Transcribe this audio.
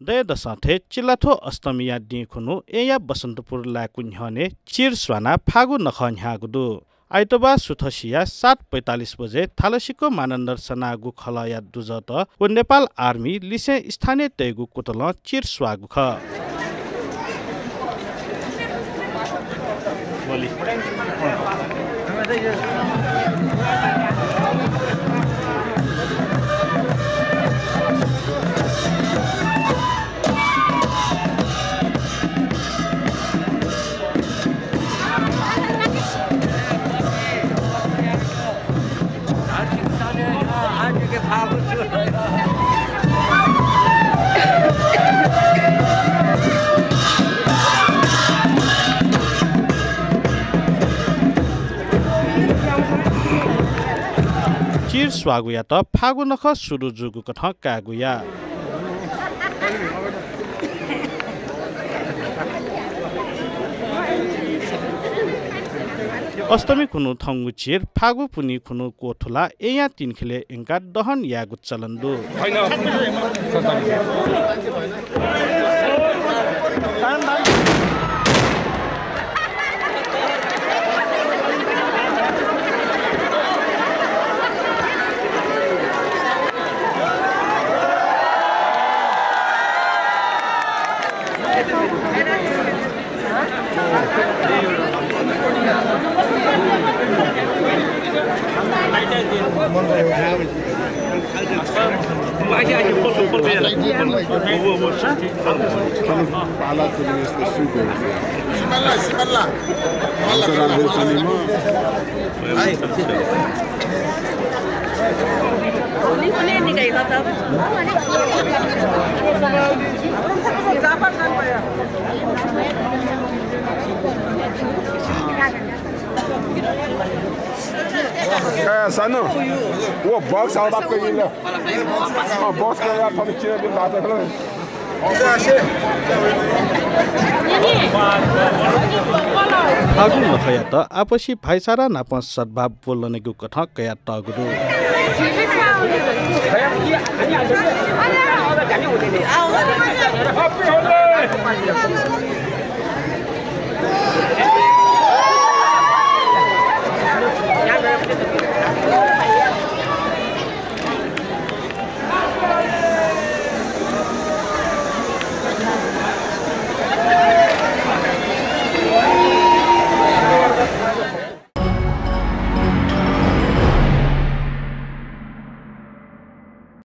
दय दसाथे चिल्लाथो अष्टमिया दिखुनु एया बसन्तपुर लाकुन्हने चिर स्वाना फागु नखन्हागुदु आइतबार सुथसिया 7:45 बजे थालसीको मानन्दर सनागु खलया दुजत व नेपाल आर्मी लिसे स्थानीय तैगु कुतल चिर स्वागु ख चिर स्वागुया त फागु नख सुरु जुगु कथ कागुया अष्टमी खुनु थंगु चिर फागु पुनि खुनु कोठुला एया तीन खेले एंका दहन यागु चलन्दु Sano, o box ao da peguila. O box que ela tá metindo de lado agora. Você acha? Phagu नखया त आपसी भाइचारा नाप सद्भाव बोल्नेगु कथा कया तगुदु